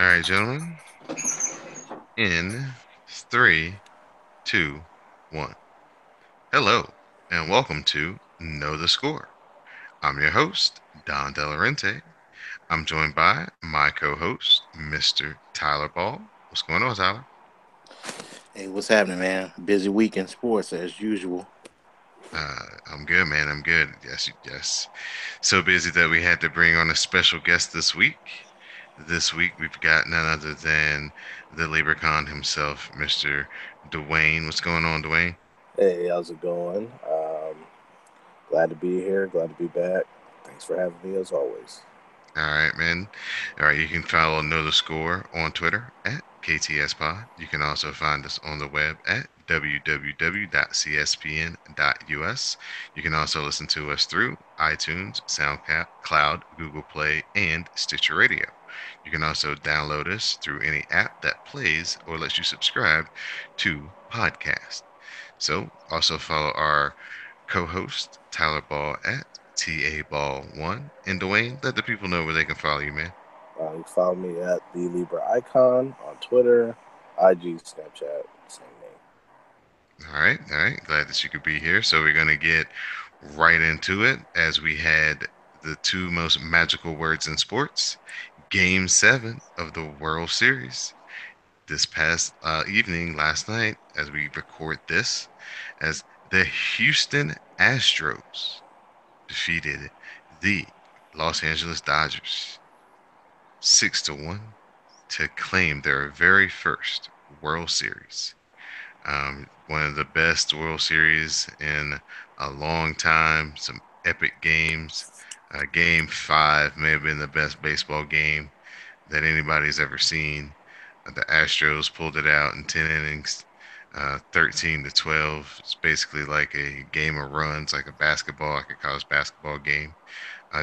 All right, gentlemen. In three, two, one. Hello, and welcome to Know the Score. I'm your host, Don Delarente. I'm joined by my co-host, Mr. Tyler Ball. What's going on, Tyler? Hey, what's happening, man? Busy week in sports as usual. I'm good, man. I'm good. Yes, yes. So busy that we had to bring on a special guest this week. This week we've got none other than the LaborCon himself, Mr. Dwayne. What's going on, Dwayne? Hey, how's it going? Glad to be here. Glad to be back. Thanks for having me as always. All right, man. All right, you can follow Know the Score on Twitter at KTSPod. You can also find us on the web at www.cspn.us. You can also listen to us through iTunes, SoundCloud, Google Play, and Stitcher Radio. You can also download us through any app that plays or lets you subscribe to podcasts. So, also follow our co-host Tyler Ball at TA Ball One. And Dwayne, let the people know where they can follow you, man. You can follow me at the Libra Icon on Twitter, IG, Snapchat, same name. All right, all right. Glad that you could be here. So we're gonna get right into it as we had the two most magical words in sports. Game 7 of the World Series this past evening, last night, as we record this, as the Houston Astros defeated the Los Angeles Dodgers 6-1 to claim their very first World Series. One of the best World Series in a long time. Some epic games. Game 5 may have been the best baseball game that anybody's ever seen. The Astros pulled it out in 10 innings, 13 to 12. It's basically like a game of runs, like a college basketball game.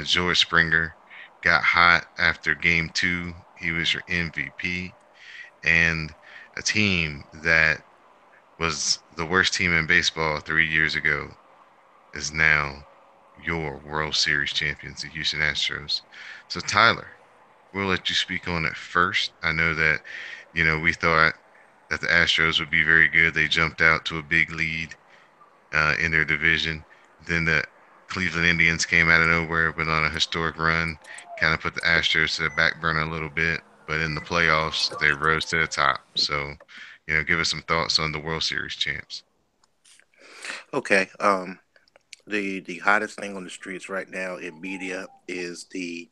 George Springer got hot after game 2. He was your MVP. And a team that was the worst team in baseball 3 years ago is now your World Series champions, the Houston Astros. So, Tyler, we'll let you speak on it first. I know that, we thought that the Astros would be very good. They jumped out to a big lead in their division. Then the Cleveland Indians came out of nowhere, went on a historic run, kind of put the Astros to the back burner a little bit. But in the playoffs, they rose to the top. So, give us some thoughts on the World Series champs. Okay. The hottest thing on the streets right now in media is the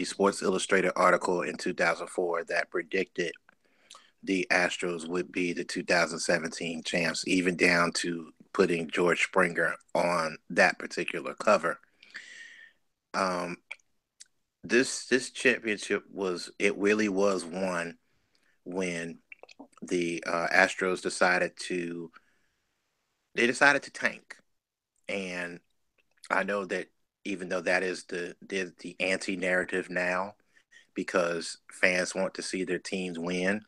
Sports Illustrated article in 2004 that predicted the Astros would be the 2017 champs, even down to putting George Springer on that particular cover. Um, this championship really was won when the Astros decided to tank. And I know that even though that is the anti narrative now, because fans want to see their teams win.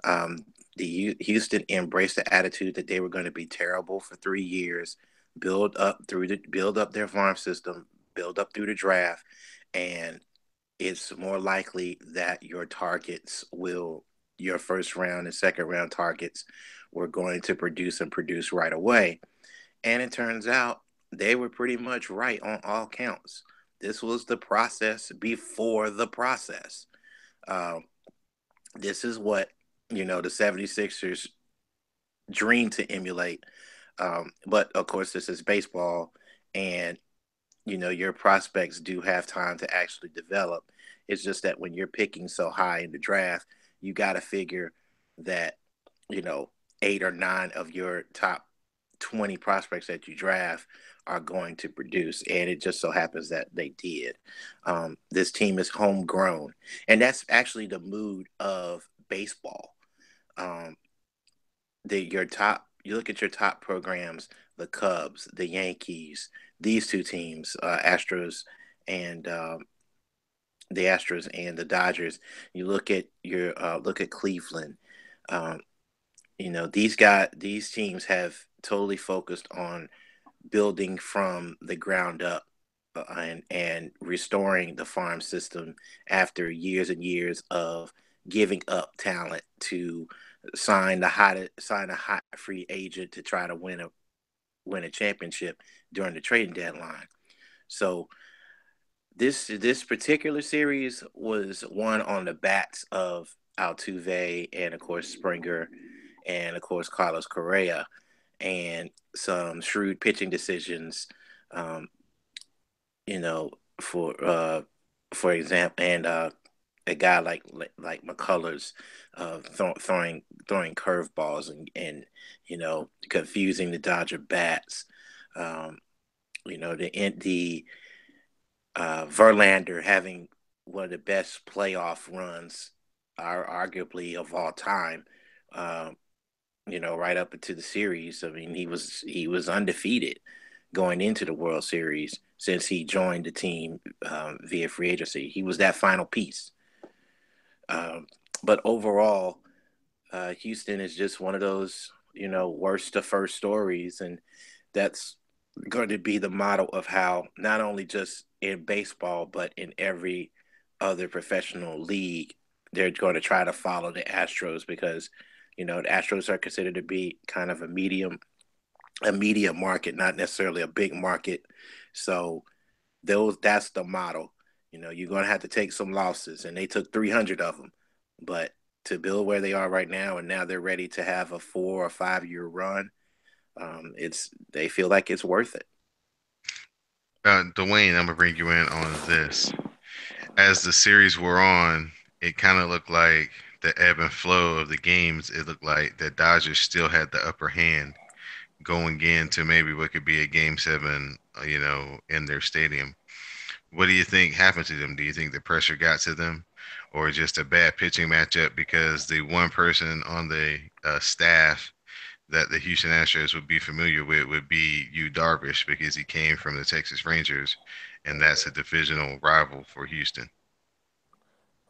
Um, the Houston embraced the attitude that they were going to be terrible for 3 years, build up their farm system, build up through the draft, and it's more likely that your first round and second round targets were going to produce and produce right away. And it turns out they were pretty much right on all counts. This was the process before the process. Um, this is what, the 76ers dream to emulate. But of course, this is baseball, and, your prospects do have time to actually develop. It's just that when you're picking so high in the draft, you got to figure that, you know, 8 or 9 of your top 20 prospects that you draft are going to produce. And it just so happens that they did. This team is homegrown. And that's actually the mood of baseball. Um, you look at your top programs, the Cubs, the Yankees, these two teams, and the Astros and the Dodgers. You look at Cleveland. Um, these teams have totally focused on building from the ground up and restoring the farm system after years and years of giving up talent to sign a hot free agent to try to win a championship during the trading deadline. So this particular series was won on the bats of Altuve and of course Springer and of course Carlos Correa and some shrewd pitching decisions. Um, you know, for uh, for example, and a guy like McCullers throwing curveballs and confusing the Dodger bats. Um, the Verlander having one of the best playoff runs, are arguably of all time. Um, right up into the series. I mean, he was undefeated going into the World Series since he joined the team via free agency. He was that final piece. Um, but overall, Houston is just one of those worst to first stories, and that's going to be the model of how not only just in baseball but in every other professional league they're going to try to follow the Astros because the Astros are considered to be kind of a medium market, not necessarily a big market. So that's the model. You're going to have to take some losses, and they took 300 of them. But to build where they are right now, and now they're ready to have a 4 or 5 year run, they feel like it's worth it. Dwayne, I'm gonna bring you in on this. As the series wore on, it kind of looked like the ebb and flow of the games. It looked like the Dodgers still had the upper hand going into maybe what could be a game 7, in their stadium. What do you think happened to them? Do you think the pressure got to them, or just a bad pitching matchup because the one person on the staff that the Houston Astros would be familiar with would be Yu Darvish because he came from the Texas Rangers, and that's a divisional rival for Houston.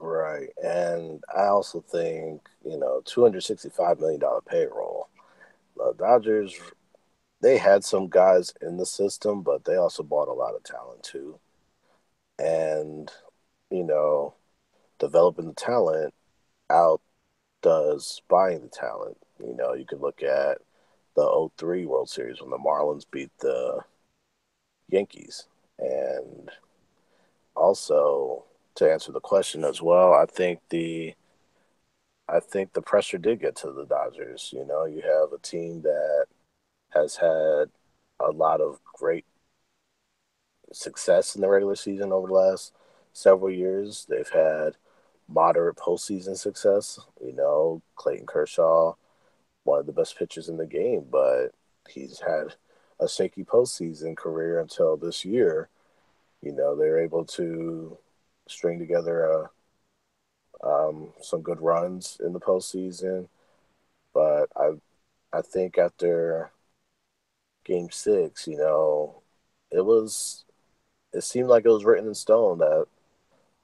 Right. And I also think, $265 million payroll. The Dodgers, they had some guys in the system, but they also bought a lot of talent too. And, you know, developing the talent outdoes buying the talent. You could look at the '03 World Series when the Marlins beat the Yankees. And also, to answer the question as well, I think the pressure did get to the Dodgers. You have a team that has had a lot of great success in the regular season over the last several years. They've had moderate postseason success. Clayton Kershaw, one of the best pitchers in the game, but he's had a shaky postseason career until this year. They're able to string together some good runs in the postseason, but I think after Game 6, it was it seemed like it was written in stone that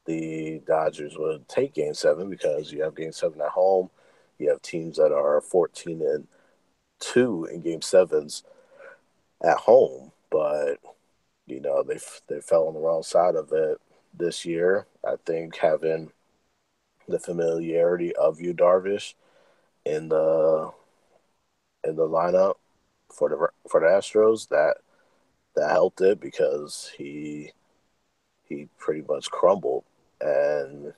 the Dodgers would take Game 7 because you have Game 7 at home. You have teams that are 14-2 in Game 7s at home, but they fell on the wrong side of it this year. I think having the familiarity of you Darvish in the lineup for the Astros, that helped it because he pretty much crumbled, and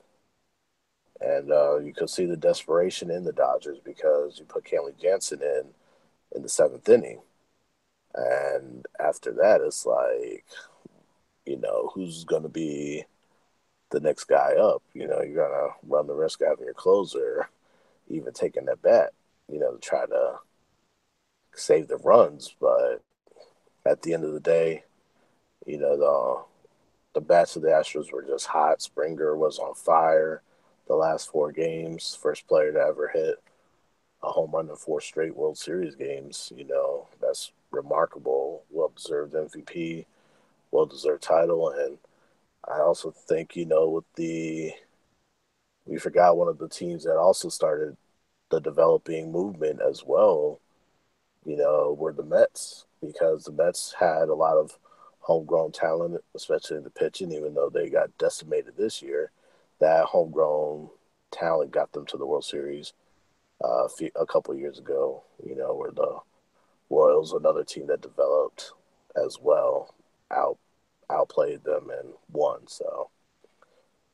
you could see the desperation in the Dodgers because you put Kenley Jansen in the seventh inning, and after that it's like, who's going to be the next guy up? You're going to run the risk of having your closer even taking that bat, to try to save the runs, but at the end of the day, the bats of the Astros were just hot. Springer was on fire the last 4 games. First player to ever hit a home run in 4 straight World Series games. That's remarkable. Well deserved MVP, well deserved title. And I also think, we forgot one of the teams that also started the developing movement as well, were the Mets, because the Mets had a lot of homegrown talent, especially in the pitching, even though they got decimated this year. That homegrown talent got them to the World Series a couple years ago, where the Royals, another team that developed as well, out outplayed them and won. So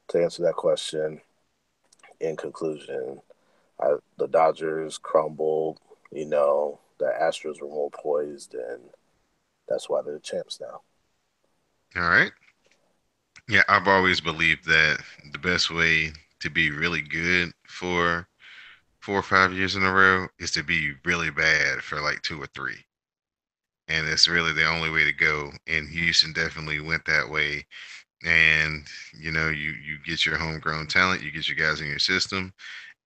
to answer that question, in conclusion, the Dodgers crumbled. The Astros were more poised, and that's why they're the champs now. All right. Yeah, I've always believed that the best way to be really good for 4 or 5 years in a row is to be really bad for like two or three. And it's really the only way to go. And Houston definitely went that way. And you get your homegrown talent, you get your guys in your system,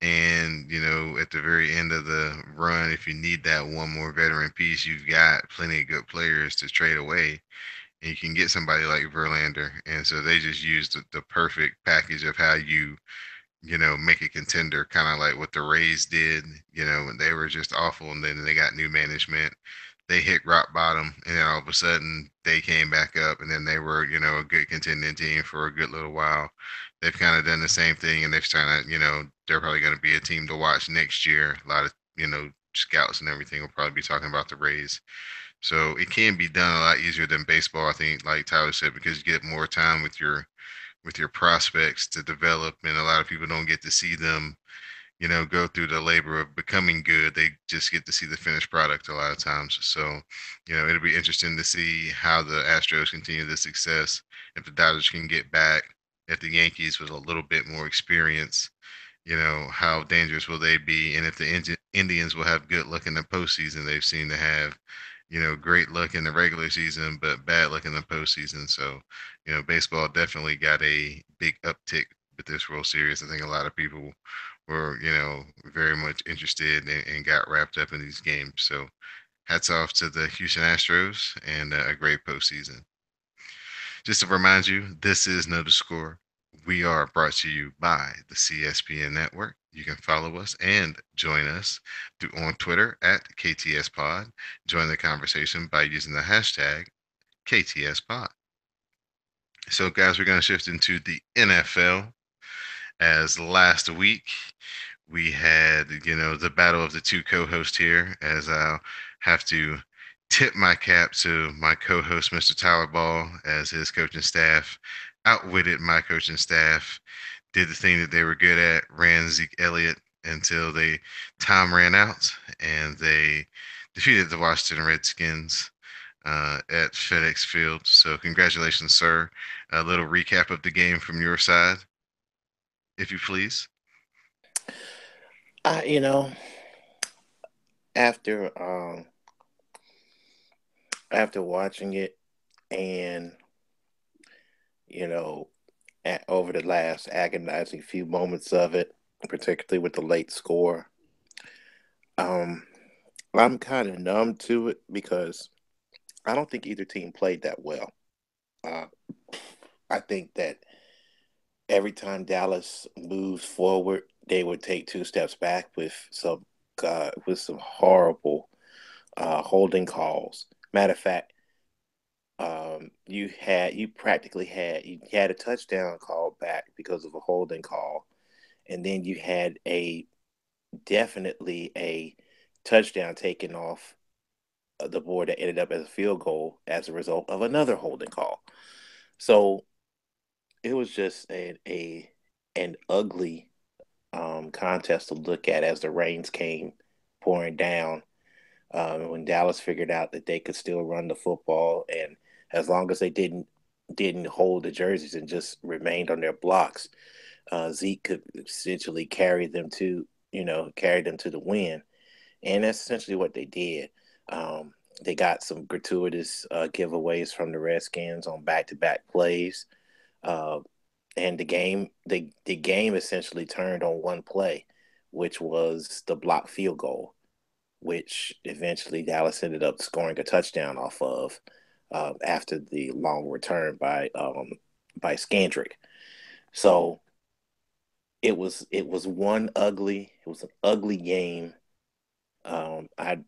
and at the very end of the run, if you need that one more veteran piece, you've got plenty of good players to trade away, and you can get somebody like Verlander. And so they just used the perfect package of how you make a contender, kind of like what the Rays did, when they were just awful and then they got new management. They hit rock bottom, and then all of a sudden they came back up, and then they were, a good contending team for a good little while. They've kind of done the same thing, and they've kind of, they're probably going to be a team to watch next year. A lot of, scouts and everything will probably be talking about the Rays. So it can be done a lot easier than baseball, I think, like Tyler said, because you get more time with your prospects to develop, and a lot of people don't get to see them, go through the labor of becoming good. They just get to see the finished product a lot of times. So, it'll be interesting to see how the Astros continue the success. If the Dodgers can get back, if the Yankees with a little bit more experience, how dangerous will they be? And if the Indians will have good luck in the postseason, they've seemed to have, great luck in the regular season, but bad luck in the postseason. So, baseball definitely got a big uptick with this World Series. I think a lot of people were, very much interested and got wrapped up in these games. So, hats off to the Houston Astros and a great postseason. Just to remind you, this is Know the Score. We are brought to you by the CSPN Network. You can follow us and join us on Twitter at KTS Pod. Join the conversation by using the hashtag KTS Pod. So, guys, we're going to shift into the NFL. As last week we had, the battle of the two co-hosts here, as I'll have to tip my cap to my co-host, Mr. Tyler Ball, as his coaching staff outwitted my coaching staff, did the thing that they were good at, ran Zeke Elliott until they time ran out, and they defeated the Washington Redskins at FedEx Field. So congratulations, sir. A little recap of the game from your side, if you please. I, you know, after after watching it, and you know, over the last agonizing few moments of it, particularly with the late score, um, I'm kind of numb to it because I don't think either team played that well. Uh, I think that every time Dallas moves forward, they would take two steps back with some horrible holding calls. Matter of fact, you had a touchdown called back because of a holding call, and then you had a definitely a touchdown taken off the board that ended up as a field goal as a result of another holding call. So it was just an ugly contest to look at as the rains came pouring down. When Dallas figured out that they could still run the football, and as long as they didn't hold the jerseys and just remained on their blocks, Zeke could essentially carry them to the win, and that's essentially what they did. They got some gratuitous giveaways from the Redskins on back-to-back plays, uh, and the game essentially turned on one play, which was the block field goal, which eventually Dallas ended up scoring a touchdown off of after the long return by Scandrick. So it was an ugly game. I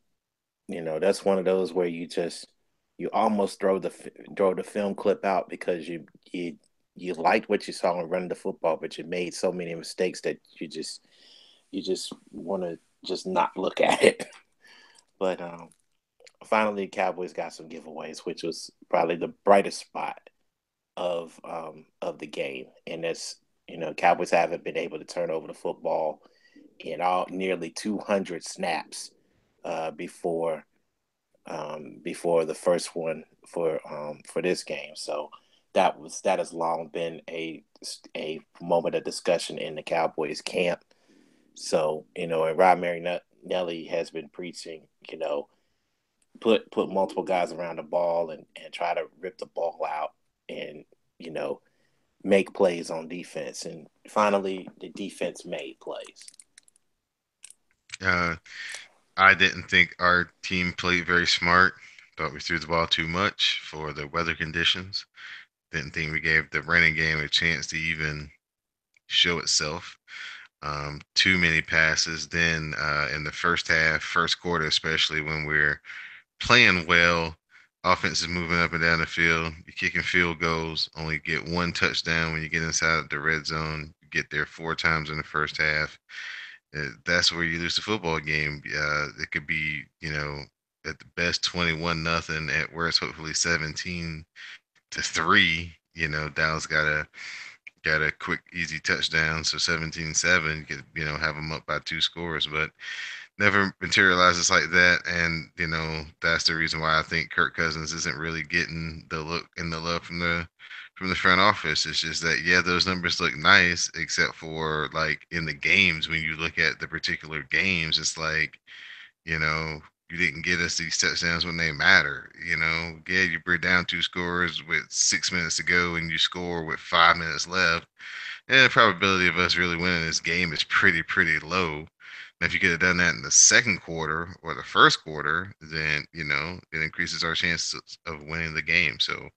That's one of those where you just you almost throw the film clip out because you you liked what you saw in running the football, but you made so many mistakes that you just want to just not look at it. But finally, Cowboys got some giveaways, which was probably the brightest spot of the game. And that's, Cowboys haven't been able to turn over the football in all nearly 200 snaps before before the first one for this game. So that has long been a moment of discussion in the Cowboys camp. So and Rod Marinelli has been preaching, put multiple guys around the ball and try to rip the ball out and you know make plays on defense. And finally, the defense made plays. Uh, I didn't think our team played very smart. Thought we threw the ball too much for the weather conditions. Didn't think we gave the running game a chance to even show itself. Too many passes. Then in the first half, first quarter, especially when we're playing well, offense is moving up and down the field. You're kicking field goals, only get one touchdown when you get inside the red zone. You get there four times in the first half. That's where you lose the football game. It could be, at the best 21-0, at worst hopefully 17-3. Dallas got a quick easy touchdown, so 17-7. You could, have them up by two scores, but never materializes like that. And that's the reason why I think Kirk Cousins isn't really getting the look and the love from the front office. It's just that, yeah, those numbers look nice, except for like in the games. When you look at the particular games, it's like, you know you didn't get us these touchdowns when they matter. Yeah, you were down two scores with 6 minutes to go and you score with 5 minutes left. Yeah, the probability of us really winning this game is pretty low. Now, if you could have done that in the second quarter or the first quarter, then it increases our chances of winning the game. So,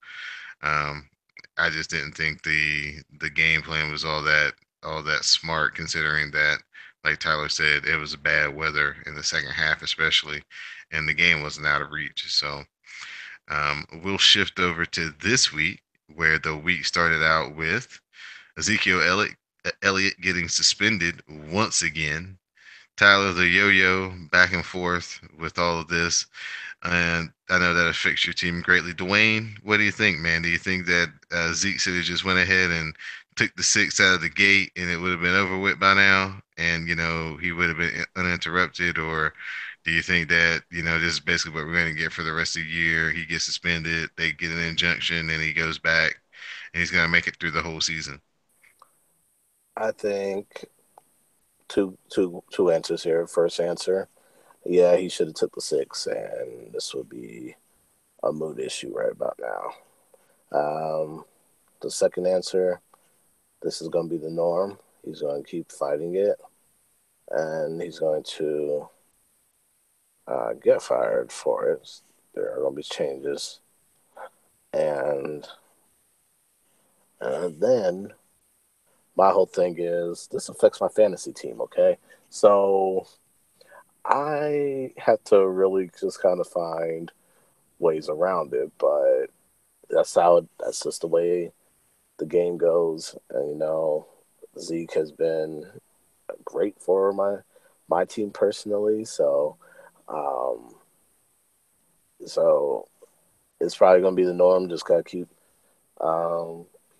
um, I just didn't think the game plan was all that smart, considering that, like Tyler said, it was bad weather in the second half, especially, and the game wasn't out of reach. So, we'll shift over to this week, where the week started out with Ezekiel Elliott getting suspended once again. Tyler, the yo-yo back and forth with all of this, and I know that affects your team greatly. Dwayne, what do you think, man? Do you think that Zeke should have just went ahead and took the six out of the gate, and it would have been over with by now, and he would have been uninterrupted, or do you think that this is basically what we're going to get for the rest of the year? He gets suspended, they get an injunction, and he goes back, and he's going to make it through the whole season. I think two answers here. First answer, yeah, he should have took the six, and this would be a mood issue right about now. The second answer, this is going to be the norm. He's going to keep fighting it, and he's going to get fired for it. There are going to be changes, and then my whole thing is this affects my fantasy team. Okay, so I had to really just kind of find ways around it, but that's just the way the game goes. And Zeke has been great for my team personally, um, so it's probably gonna be the norm. Just gotta keep.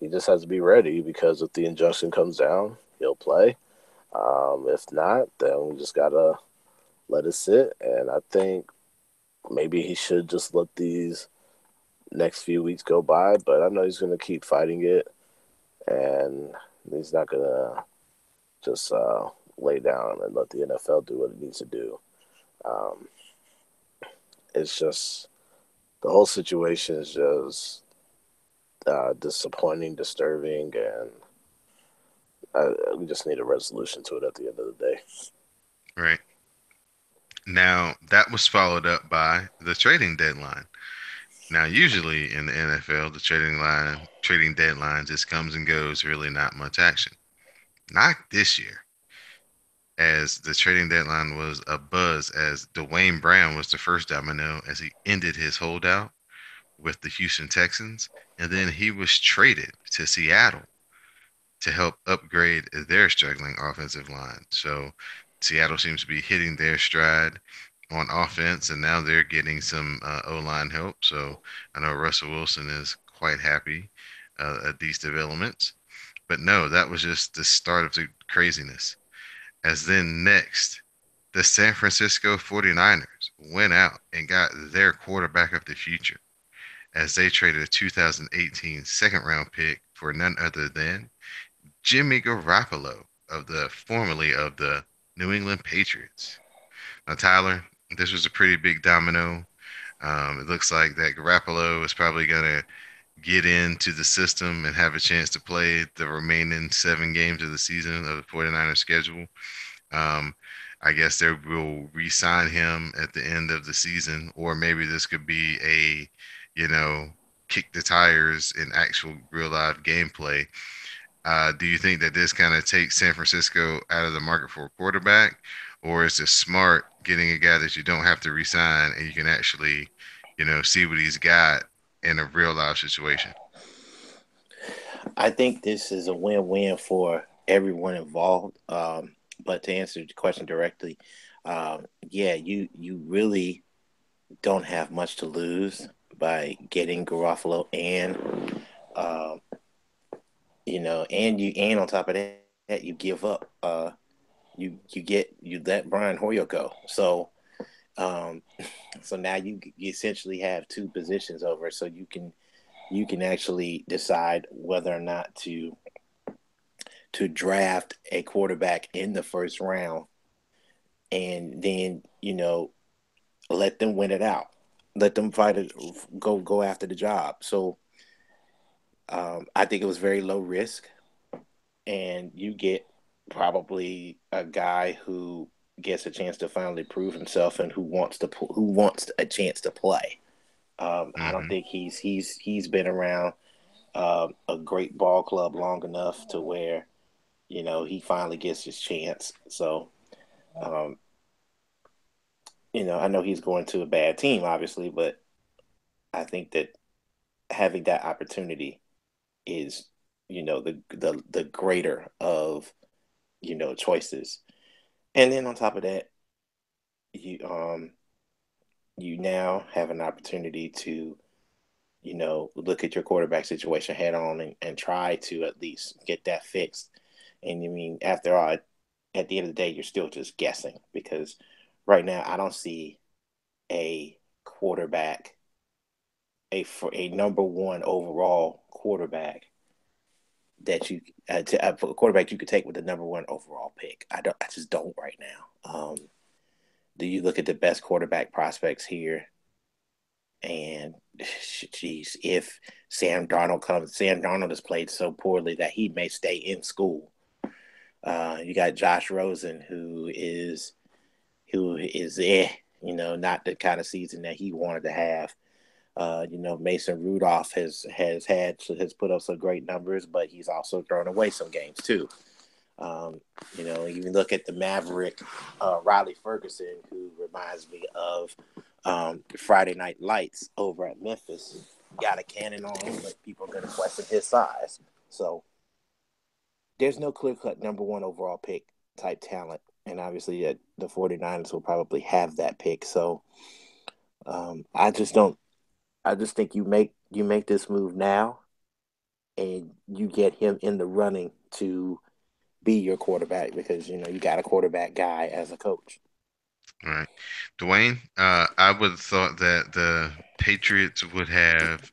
He just has to be ready because if the injunction comes down, he'll play. If not, then we just gotta let it sit. And I think maybe he should just let these next few weeks go by. But I know he's gonna keep fighting it, and he's not gonna just lay down and let the NFL do what it needs to do. Um, it's just the whole situation is just disappointing, disturbing, and we just need a resolution to it at the end of the day. Right. Now, that was followed up by the trading deadline. Now, usually in the NFL, the trading deadline just comes and goes, really not much action. Not this year, as the trading deadline was a buzz, as Dwayne Brown was the first domino as he ended his holdout with the Houston Texans, and then he was traded to Seattle to help upgrade their struggling offensive line. So Seattle seems to be hitting their stride on offense, and now they're getting some O line help. So I know Russell Wilson is quite happy at these developments. But no, that was just the start of the craziness. As then next, the San Francisco 49ers went out and got their quarterback of the future as they traded a 2018 second round pick for none other than Jimmy Garoppolo of the formerly of the New England Patriots. Now, Tyler, this was a pretty big domino. It looks like that Garoppolo is probably going to get into the system and have a chance to play the remaining 7 games of the season of the 49ers schedule. Um, I guess they will re-sign him at the end of the season, or maybe this could be a, you know, kick the tires in actual real life gameplay. Do you think that this kind of takes San Francisco out of the market for a quarterback, or is it smart getting a guy that you don't have to re-sign and you can actually, see what he's got in a real life situation? I think this is a win-win for everyone involved. But to answer the question directly, yeah, you really don't have much to lose by getting Garofalo, um, and on top of that, you give up. You let Brian Hoyer go. Um, so now you essentially have two positions over, so you can actually decide whether or not to draft a quarterback in the first round, and then let them win it out, let them fight it, go after the job. So I think it was very low risk, and you get probably a guy who gets a chance to finally prove himself and who wants a chance to play. I don't Hmm. think he's been around a great ball club long enough to where he finally gets his chance. So um, I know he's going to a bad team, obviously, but I think that having that opportunity is the greater of choices. And then on top of that, you now have an opportunity to look at your quarterback situation head on, and try to at least get that fixed. And I mean, after all, at the end of the day, you're still just guessing, because right now I don't see a quarterback, for a number one overall quarterback a quarterback you could take with the number one overall pick. I just don't right now. Do you look at the best quarterback prospects here? And geez, if Sam Darnold has played so poorly that he may stay in school. You got Josh Rosen, who is not the kind of season that he wanted to have. Mason Rudolph has put up some great numbers, but he's also thrown away some games too. You look at the Maverick, Riley Ferguson, who reminds me of Friday Night Lights over at Memphis. Got a cannon on him, but people are going to question his size. So there's no clear cut number one overall pick type talent. And obviously, the 49ers will probably have that pick. So I just don't. I just think you make this move now, and you get him in the running to be your quarterback, because you got a quarterback guy as a coach. All right. Dwayne, I would have thought that the Patriots would have,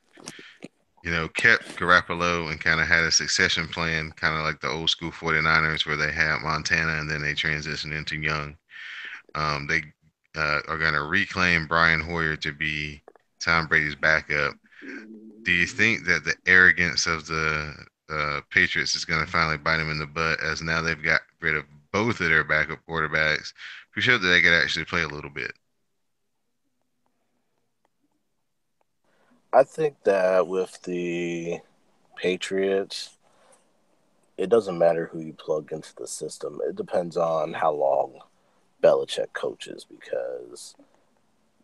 kept Garoppolo and kind of had a succession plan, kind of like the old school 49ers where they had Montana and then they transitioned into Young. They are going to reclaim Brian Hoyer to be Tom Brady's backup. Do you think that the arrogance of the Patriots is going to finally bite them in the butt as now they've got rid of both of their backup quarterbacks who showed that they could actually play a little bit? I think that with the Patriots, it doesn't matter who you plug into the system. It depends on how long Belichick coaches, because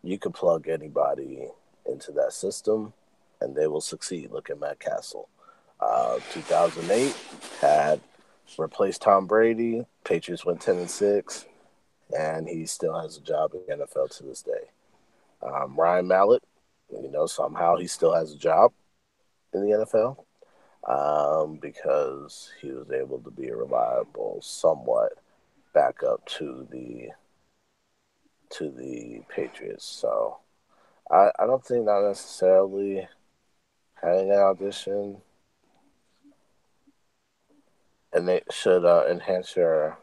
you could plug anybody into that system, and they will succeed. Look at Matt Castle. 2008 had replaced Tom Brady. Patriots went 10-6, and he still has a job in the NFL to this day. Ryan Mallett, somehow he still has a job in the NFL because he was able to be a reliable, somewhat backup to the Patriots. So I don't think not necessarily having an audition, and they should enhance the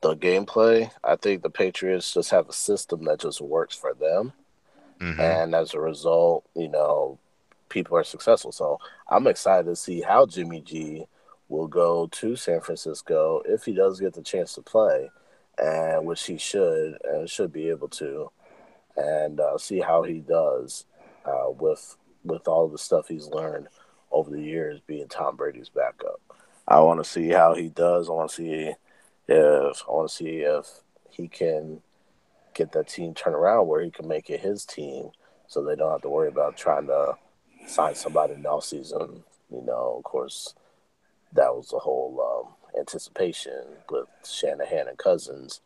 gameplay. I think the Patriots just have a system that just works for them, Mm-hmm. and as a result, people are successful. So I'm excited to see how Jimmy G will go to San Francisco if he does get the chance to play, and which he should and should be able to, and see how he does with all the stuff he's learned over the years being Tom Brady's backup. I want to see how he does. I want to see if he can get that team turned around where he can make it his team, so they don't have to worry about trying to sign somebody in the off season. Of course, that was the whole anticipation with Shanahan and Cousins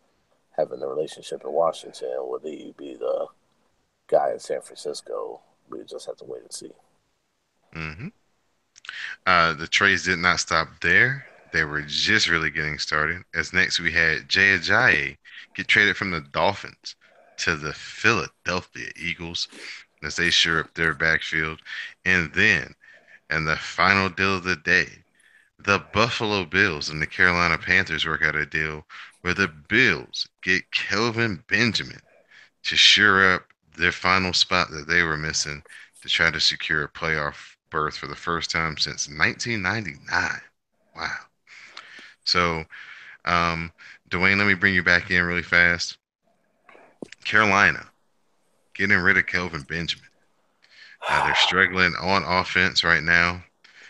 having the relationship in Washington. Would he be the guy in San Francisco? We just have to wait and see. Mm-hmm. The trades did not stop there. They were just really getting started. As next we had Jay Ajayi get traded from the Dolphins to the Philadelphia Eagles as they shore up their backfield. And then, and the final deal of the day, the Buffalo Bills and the Carolina Panthers work out a deal where the Bills get Kelvin Benjamin to shore up their final spot that they were missing to try to secure a playoff berth for the first time since 1999. Wow. So, um, Dwayne, let me bring you back in really fast. Carolina getting rid of Kelvin Benjamin. They're struggling on offense right now.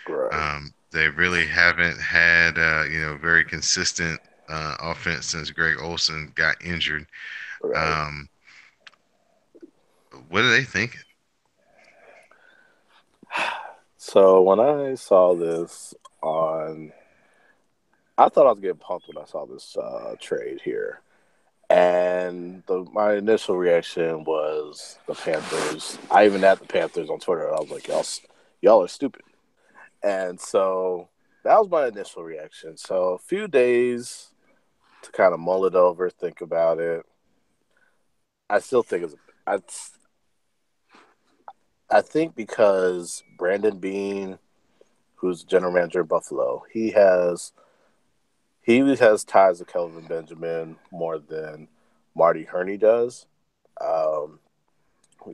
Right, They really haven't had, very consistent offense since Greg Olson got injured. right. Um, what are they thinking? So when I saw this on, I thought I was getting pumped when I saw this trade here. And my initial reaction was the Panthers. I even at the Panthers on Twitter. I was like, y'all are stupid. And so that was my initial reaction. So a few days to kind of mull it over, think about it. I still think I think because Brandon Bean, who's general manager of Buffalo, he has ties to Kelvin Benjamin more than Marty Herney does. Um,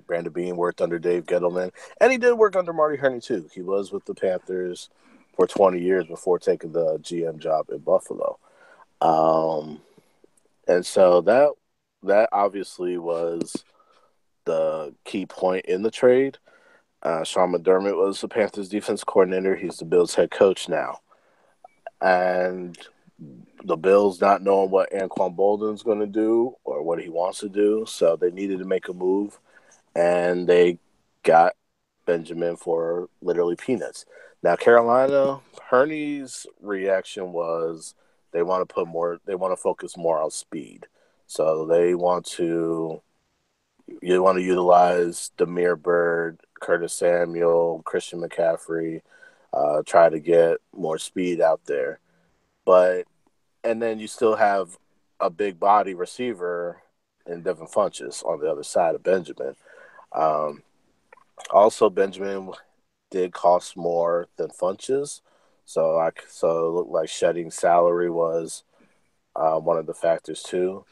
Brandon Bean worked under Dave Gettleman, and he did work under Marty Herney too. He was with the Panthers for 20 years before taking the GM job in Buffalo. Um, and so that obviously was the key point in the trade. Sean McDermott was the Panthers defense coordinator. He's the Bills head coach now. And the Bills not knowing what Anquan Bolden's going to do or what he wants to do, so they needed to make a move, and they got Benjamin for literally peanuts. Now Carolina, Herney's reaction was they want to focus more on speed. So you want to utilize Demir Bird, Curtis Samuel, Christian McCaffrey, try to get more speed out there. But and then you still have a big body receiver in Devin Funches on the other side of Benjamin. Um, Also, Benjamin did cost more than Funches, so it looked like shedding salary was one of the factors too.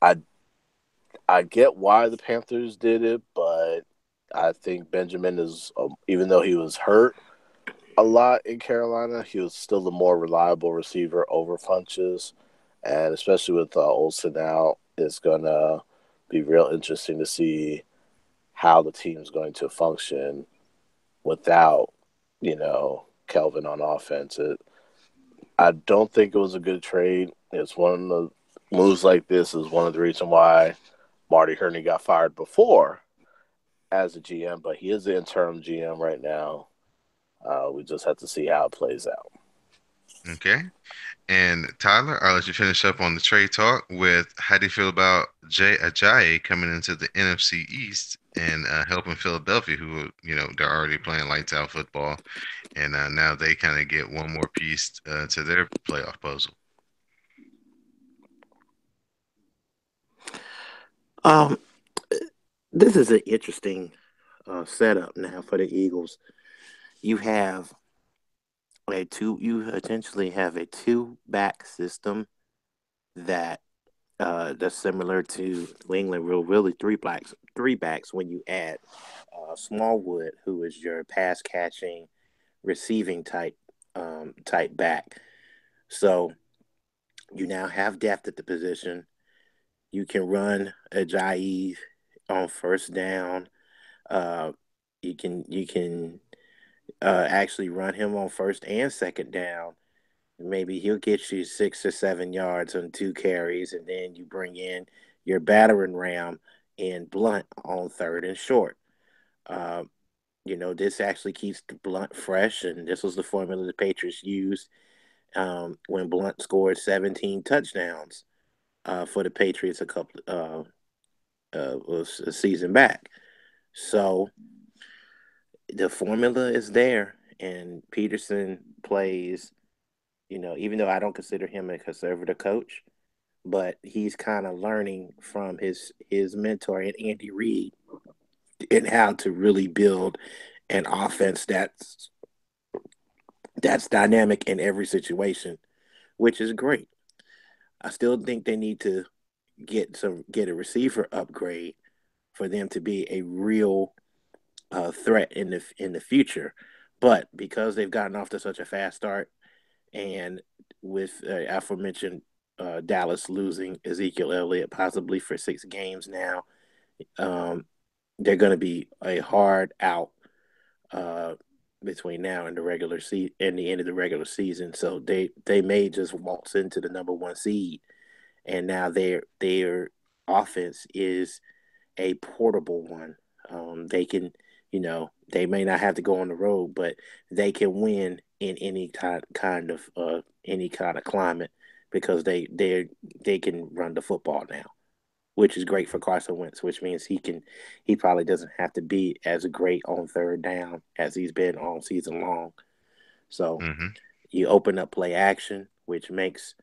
I I get why the Panthers did it, but I think Benjamin is even though he was hurt a lot in Carolina, he was still the more reliable receiver over Funches, and especially with Olsen out, it's gonna be real interesting to see how the team's going to function without, Kelvin on offense. I don't think it was a good trade. It's one of the moves like this is one of the reasons why Marty Herney got fired before as a GM, but he is the interim GM right now. We just have to see how it plays out. Okay. And Tyler, I'll let you finish up on the trade talk with how do you feel about Jay Ajayi coming into the NFC East and helping Philadelphia, who, they're already playing lights out football, and now they kind of get one more piece to their playoff puzzle. Um, this is an interesting setup now for the Eagles. You have you essentially have a two back system that that's similar to New England. Really three backs when you add Smallwood, who is your pass catching, receiving type back. So you now have depth at the position. You can run Ajayi on first down. Uh, you can actually run him on first and second down. Maybe he'll get you 6 or 7 yards on 2 carries, and then you bring in your battering ram in Blunt on third and short. Uh, this actually keeps the Blunt fresh, and this was the formula the Patriots used when Blunt scored 17 touchdowns for the Patriots was a season back. So the formula is there, and Peterson plays. Even though I don't consider him a conservative coach, but he's kind of learning from his mentor and Andy Reid and how to really build an offense that's dynamic in every situation, which is great. I still think they need to get a receiver upgrade for them to be a real threat in the future. But because they've gotten off to such a fast start, and with aforementioned Dallas losing Ezekiel Elliott possibly for 6 games now, um, they're going to be a hard out uh, between now and the end of the regular season. So they may just waltz into the number one seed, and now their offense is a portable one. They can, they may not have to go on the road, but they can win in any kind of climate because they can run the football now, which is great for Carson Wentz, which means he probably doesn't have to be as great on third down as he's been all season long. So Hmm. you open up play action, which makes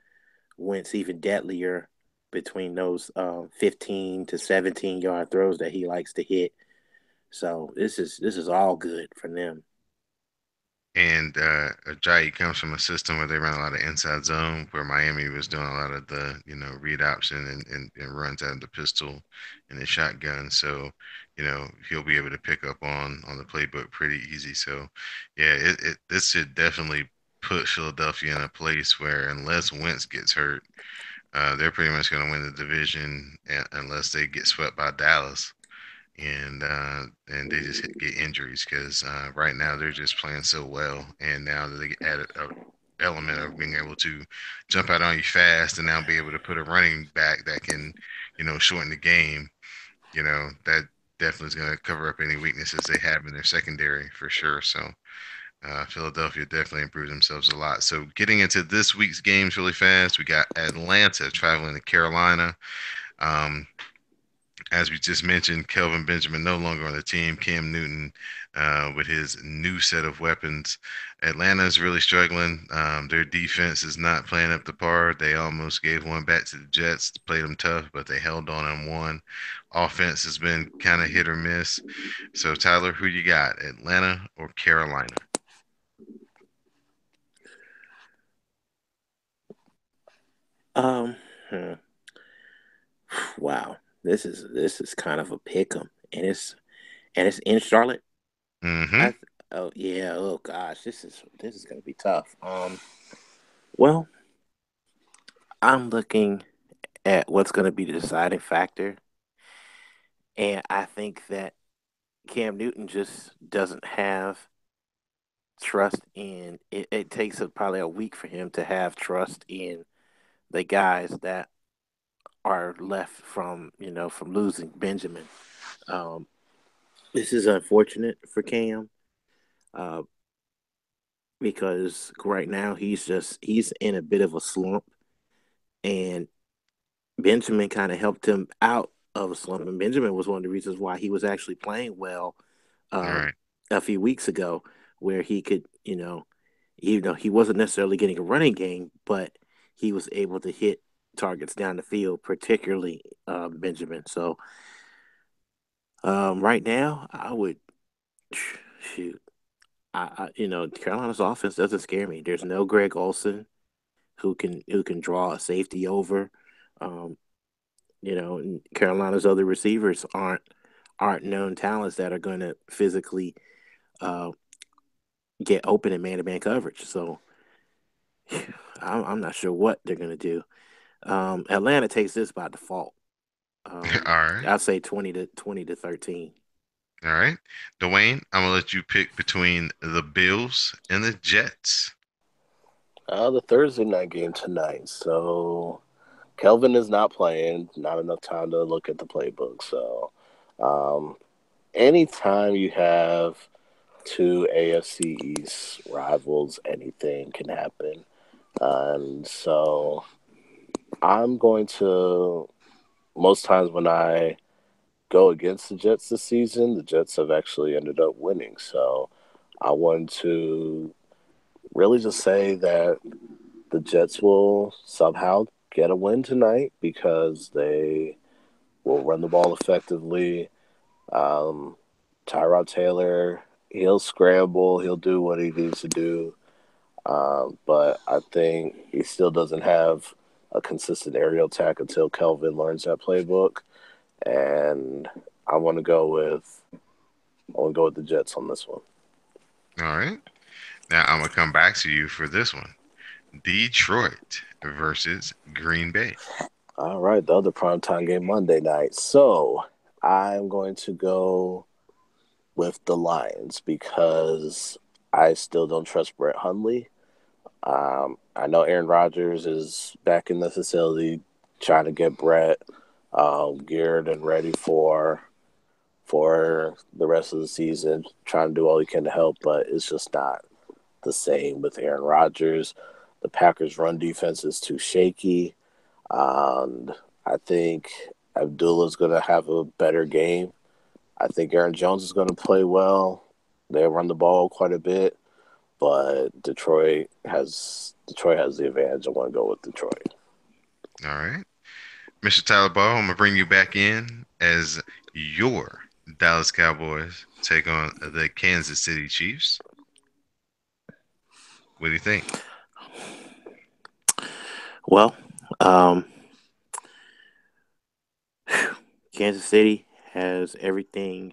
Wentz even deadlier between those 15 to 17 yard throws that he likes to hit. So this is all good for them. And Ajayi comes from a system where they run a lot of inside zone, where Miami was doing a lot of the, read option and runs out of the pistol and the shotgun. So, he'll be able to pick up on the playbook pretty easy. So, yeah, this should definitely put Philadelphia in a place where unless Wentz gets hurt, they're pretty much going to win the division unless they get swept by Dallas and they just get injuries because right now they're just playing so well, and now that they added a element of being able to jump out on you fast and now be able to put a running back that can, shorten the game, that definitely is going to cover up any weaknesses they have in their secondary for sure. So Philadelphia definitely improved themselves a lot. So getting into this week's games really fast, we got Atlanta traveling to Carolina. Um, as we just mentioned, Kelvin Benjamin no longer on the team. Cam Newton with his new set of weapons. Atlanta is really struggling. Their defense is not playing up to par. They almost gave one back to the Jets, played them tough, but they held on and won. Offense has been kind of hit or miss. So, Tyler, who you got, Atlanta or Carolina? Um, hmm, wow, this is kind of a pick 'em, and it's in Charlotte. Mm-hmm. Oh yeah, oh gosh, this is gonna be tough. Well, I'm looking at what's gonna be the deciding factor, and I think that Cam Newton just doesn't have trust in it. It takes probably a week for him to have trust in the guys that are left from from losing Benjamin. Um, this is unfortunate for Cam uh, because right now he's in a bit of a slump, and Benjamin kind of helped him out of a slump. And Benjamin was one of the reasons why he was actually playing well All uh, right. a few weeks ago, where he could, he wasn't necessarily getting a running game, but he was able to hit targets down the field, particularly Benjamin. So right now, I would shoot. Carolina's offense doesn't scare me. There's no Greg Olson who can draw a safety over. Um, and Carolina's other receivers aren't known talents that are going to physically uh, get open in man-to-man coverage. So I'm not sure what they're going to do. Atlanta takes this by default. All right. I'd say 20-13. All right. Dwayne, I'm gonna let you pick between the Bills and the Jets. The Thursday night game tonight. So Kelvin is not playing. Not enough time to look at the playbook. So, um, anytime you have two AFC East rivals, anything can happen. And so I'm going to, most times when I go against the Jets this season, the Jets have actually ended up winning. So I want to really just say that the Jets will somehow get a win tonight because they will run the ball effectively. Um, Tyrod Taylor, he'll scramble, he'll do what he needs to do. But I think he still doesn't have a consistent aerial attack until Kelvin learns that playbook. And I want to go with the Jets on this one. All right. Now I'm gonna come back to you for this one. Detroit versus Green Bay. All right, the other primetime game Monday night. So I'm going to go with the Lions because I still don't trust Brett Hundley. I know Aaron Rodgers is back in the facility trying to get Brett geared and ready for the rest of the season, trying to do all he can to help, but it's just not the same with Aaron Rodgers. The Packers' run defense is too shaky. And I think Abdullah's going to have a better game. I think Aaron Jones is going to play well. They run the ball quite a bit, but Detroit has the advantage. I want to go with Detroit. All right. Mr. Tyler Ball, I'm gonna bring you back in as your Dallas Cowboys take on the Kansas City Chiefs. What do you think? Well, um, Kansas City has everything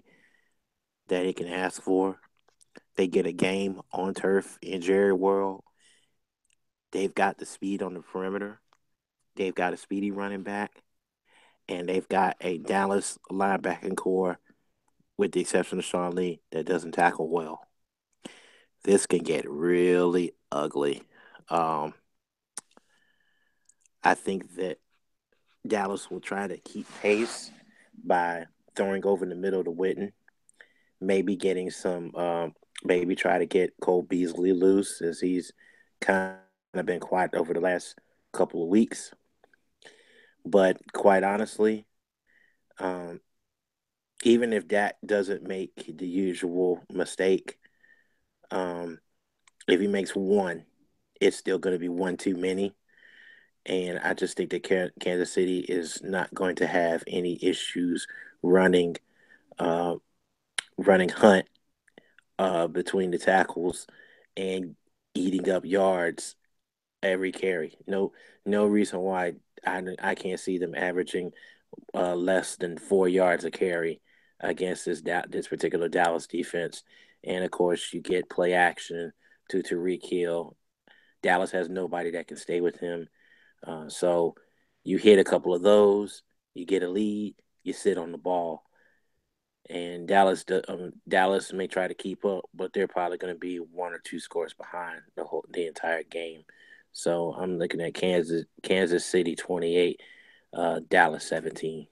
that it can ask for. They get a game on turf in Jerry World. They've got the speed on the perimeter. They've got a speedy running back, and they've got a Dallas linebacking core, with the exception of Sean Lee, that doesn't tackle well. This can get really ugly. Um, I think that Dallas will try to keep pace by throwing over the middle to Witten, maybe getting some, maybe try to get Cole Beasley loose as he's kind of been quiet over the last couple of weeks. But quite honestly, um, even if Dak doesn't make the usual mistake, um, if he makes one, it's still going to be one too many. And I just think that Kansas City is not going to have any issues running, uh, running Hunt between the tackles and eating up yards every carry. No reason why I can't see them averaging less than 4 yards a carry against this particular Dallas defense. And of course, you get play action to Tyreek Hill. Dallas has nobody that can stay with him. So you hit a couple of those, you get a lead, you sit on the ball, and Dallas may try to keep up, but they're probably going to be one or two scores behind the entire game. So I'm looking at Kansas City 28, Dallas 17.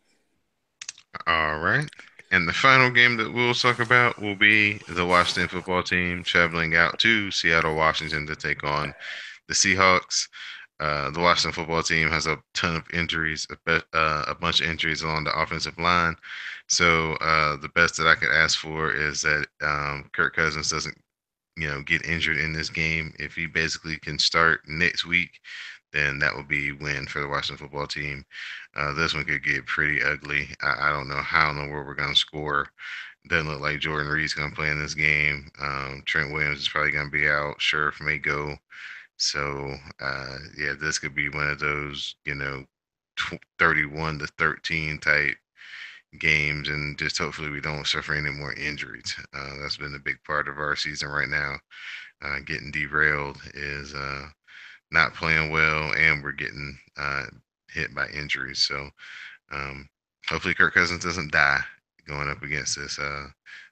All right. And the final game that we'll talk about will be the Washington football team traveling out to Seattle, Washington to take on the Seahawks. The Washington football team has a ton of injuries, a bunch of injuries along the offensive line. So the best that I could ask for is that Kirk Cousins doesn't, get injured in this game. If he basically can start next week, then that would be a win for the Washington football team. This one could get pretty ugly. I don't know how in the world we're going to score. Doesn't look like Jordan Reed's going to play in this game. Trent Williams is probably going to be out. Sheriff may go. So, yeah, this could be one of those, 31-13 type games, and just hopefully we don't suffer any more injuries. That's been a big part of our season right now. Getting derailed is not playing well, and we're getting hit by injuries. So um, hopefully Kirk Cousins doesn't die going up against this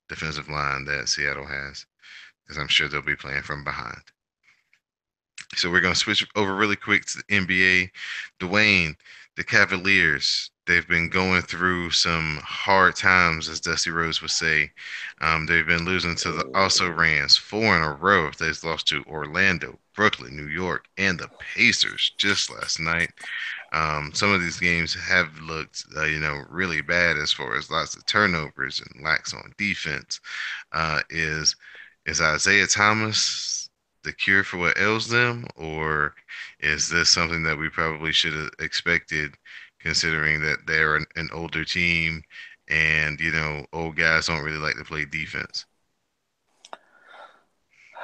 defensive line that Seattle has, because I'm sure they'll be playing from behind. So we're going to switch over really quick to the NBA. Dwayne, the Cavaliers, they've been going through some hard times, as Dusty Rose would say. They've been losing to the also Mhm. Rans four in a row. They've lost to Orlando, Brooklyn, New York, and the Pacers just last night. Some of these games have looked, really bad as far as lots of turnovers and lacks on defense. Is Isaiah Thomas the cure for what ails them, or is this something that we probably should have expected, considering that they're an older team and old guys don't really like to play defense?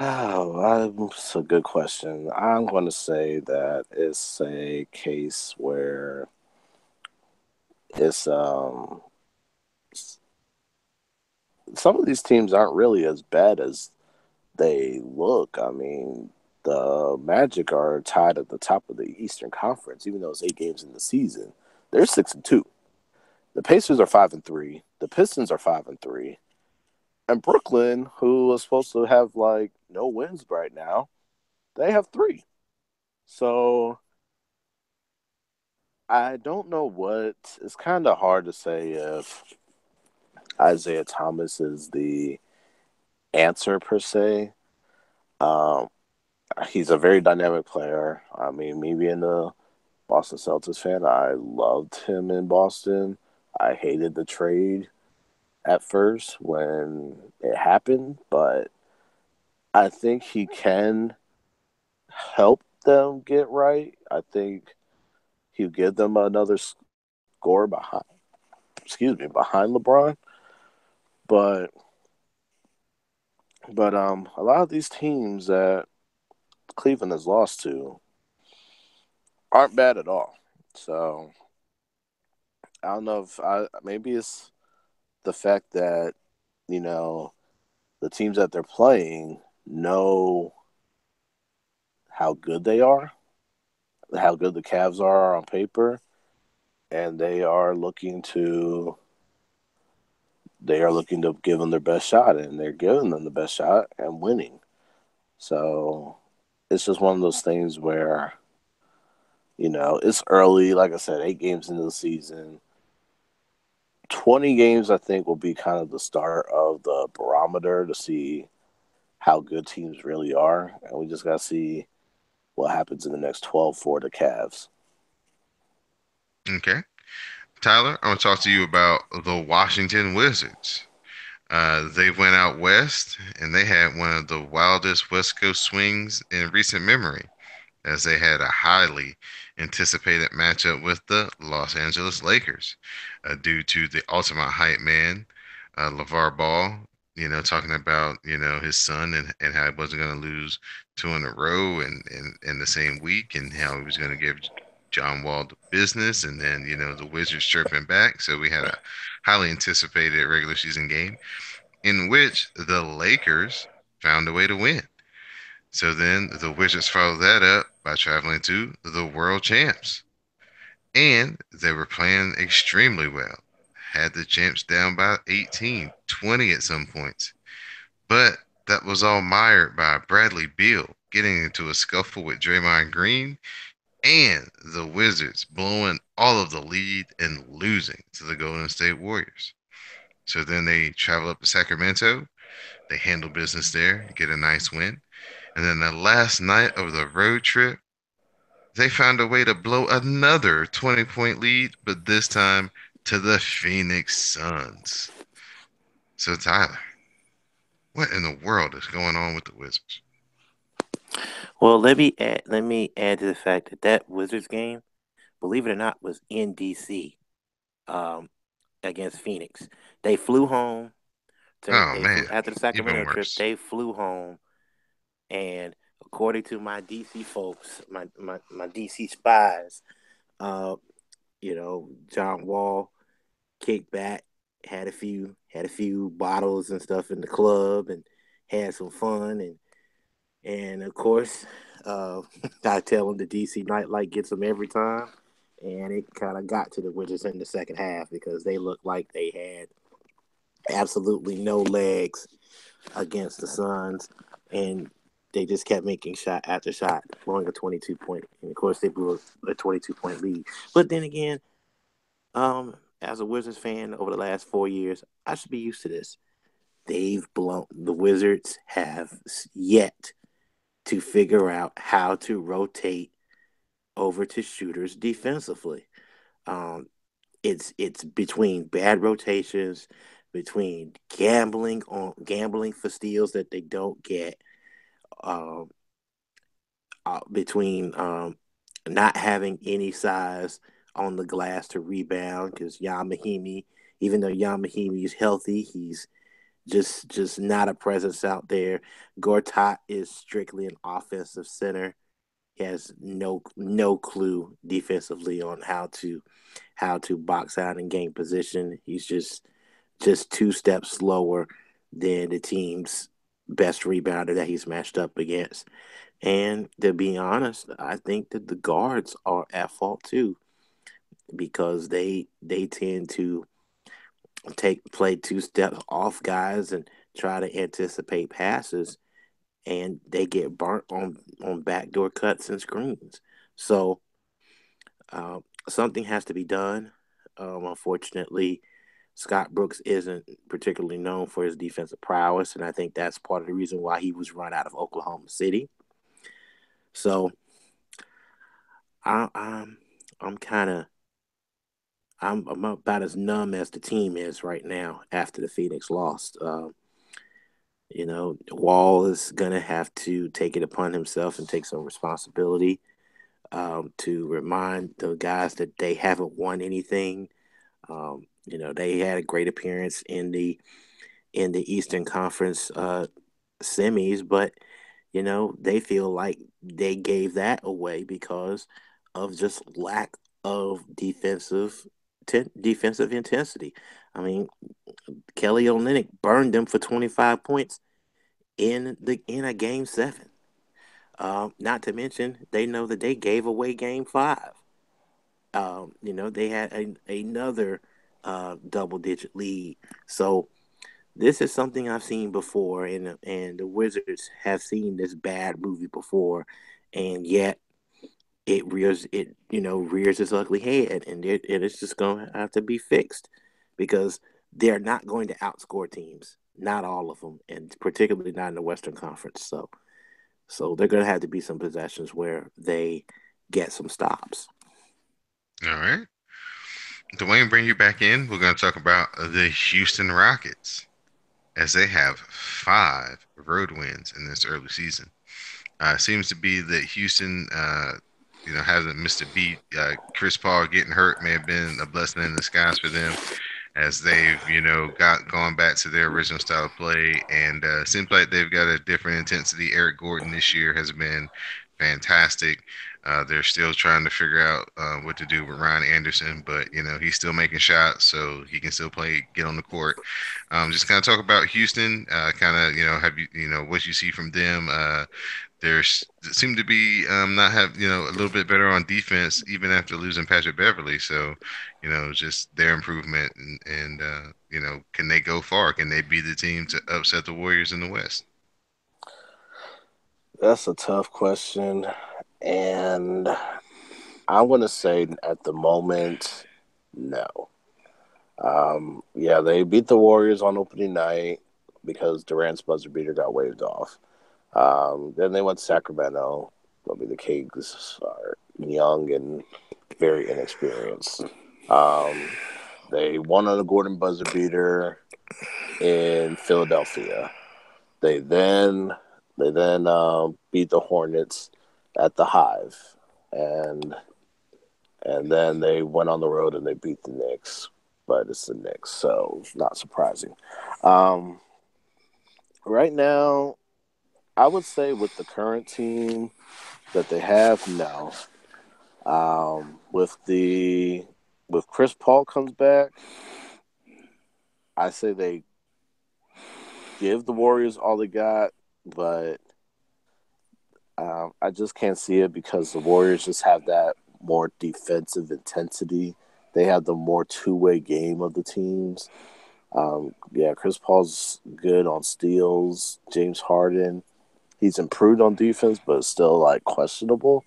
Oh, that's a good question. I'm going to say that it's a case where it's some of these teams aren't really as bad as they look. I mean, the Magic are tied at the top of the Eastern Conference, even though it's 8 games in the season. They're 6-2. The Pacers are 5-3. The Pistons are 5-3. And Brooklyn, who was supposed to have like no wins right now, they have three. So I don't know what. It's kind of hard to say if Isaiah Thomas is the answer per se. Um, he's a very dynamic player. I mean, me being a Boston Celtics fan, I loved him in Boston. I hated the trade at first when it happened, but I think he can help them get right. I think he'll give them another score behind, behind LeBron. But a lot of these teams that Cleveland has lost to aren't bad at all. So I don't know if I maybe it's the fact that you know the teams that they're playing know how good they are, how good the Cavs are on paper, and they are looking to give them their best shot, and they're giving them the best shot and winning. So it's just one of those things where it's early. Like I said, 8 games into the season. 20 games, I think, will be kind of the start of the barometer to see how good teams really are. And we just got to see what happens in the next 12 for the Cavs. Okay. Tyler, I'm going to talk to you about the Washington Wizards. They went out west and they had one of the wildest West Coast swings in recent memory, as they had a highly anticipated matchup with the Los Angeles Lakers, due to the ultimate hype man, LeVar Ball, talking about, his son, and how he wasn't going to lose two in a row and in the same week, and how he was going to give John Wall the business, and then, the Wizards chirping back. So we had a highly anticipated regular season game in which the Lakers found a way to win. So then the Wizards followed that up by traveling to the world champs. And they were playing extremely well. Had the champs down by 18, 20 at some points. But that was all mired by Bradley Beal getting into a scuffle with Draymond Green and the Wizards blowing all of the lead and losing to the Golden State Warriors. So then they travel up to Sacramento. They handle business there, get a nice win. And then the last night of the road trip, they found a way to blow another 20-point lead, but this time to the Phoenix Suns. So, Tyler, what in the world is going on with the Wizards? Well, let me add to the fact that that Wizards game, believe it or not, was in DC, um, against Phoenix. They flew home. Oh, They flew man, after the even Sacramento trip. worse. They flew home, and according to my DC folks, my DC spies, uh, John Wall kicked back, had a few bottles and stuff in the club, and had some fun, and of course, uh, I tell him the DC nightlight gets them every time, and it kind of got to the Wizards in the second half because they looked like they had absolutely no legs against the Suns, and they just kept making shot after shot, blowing a 22 point. And of course, they blew a 22 point lead. But then again, as a Wizards fan over the last 4 years, I should be used to this. The Wizards have yet to figure out how to rotate over to shooters defensively. Um, it's between bad rotations, between gambling for steals that they don't get, um, between not having any size on the glass to rebound because Yamahimi, even though Yamahimi is healthy, he's just not a presence out there. Gortat is strictly an offensive center. He has no clue defensively on how to box out and gain position. He's just two steps slower than the team's best rebounder that he's matched up against. And to be honest, I think that the guards are at fault too because they tend to take play two steps off guys and try to anticipate passes, and they get burnt on backdoor cuts and screens. So something has to be done. Unfortunately, Scott Brooks isn't particularly known for his defensive prowess, and I think that's part of the reason why he was run out of Oklahoma City. So I, I'm kind of I'm about as numb as the team is right now after the Phoenix lost. Wall is gonna have to take it upon himself and take some responsibility, to remind the guys that they haven't won anything. They had a great appearance in the Eastern Conference semis, but they feel like they gave that away because of just lack of defensive intensity. I mean, Kelly Olynyk burned them for 25 points in a game seven. Not to mention, they know that they gave away game five. They had another double digit lead. So this is something I've seen before, and the Wizards have seen this bad movie before, and yet it rears its ugly head, and it's just going to have to be fixed because they're not going to outscore teams, not all of them, and particularly not in the Western Conference. So they're going to have to be some possessions where they get some stops. All right. Dwayne, bring you back in. We're going to talk about the Houston Rockets as they have 5 road wins in this early season. Seems to be that Houston, hasn't missed a beat. Chris Paul getting hurt may have been a blessing in disguise for them as they've, gone back to their original style of play, and seems like they've got a different intensity. Eric Gordon this year has been fantastic. They're still trying to figure out what to do with Ryan Anderson, but he's still making shots, so he can still play, get on the court. Just kind of talk about Houston. Kind of, have what you see from them. There's seem to be not have a little bit better on defense even after losing Patrick Beverly. So, just their improvement and can they go far? Can they be the team to upset the Warriors in the West? That's a tough question, and I'm going to say at the moment, no. Yeah, they beat the Warriors on opening night because Durant's buzzer beater got waved off. Then they went to Sacramento. I mean, the Kings are young and very inexperienced. Um, they won on a Gordon buzzer beater in Philadelphia. They then beat the Hornets at the Hive, and then they went on the road and they beat the Knicks. But it's the Knicks, so not surprising. Um, right now, I would say with the current team that they have, no. With Chris Paul comes back, I say they give the Warriors all they got, but I just can't see it because the Warriors just have that more defensive intensity. They have the more two-way game of the teams. Yeah, Chris Paul's good on steals. James Harden, he's improved on defense, but still like questionable.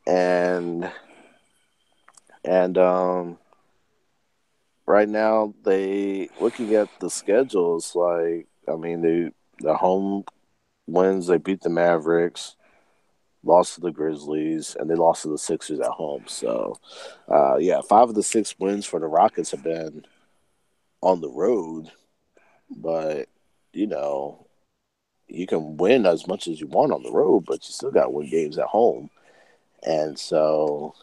And and right now they looking at the schedules like I mean the home wins they beat the Mavericks, lost to the Grizzlies, and they lost to the Sixers at home. So, yeah, 5 of the 6 wins for the Rockets have been on the road, but you know you can win as much as you want on the road, but you still got to win games at home. And so,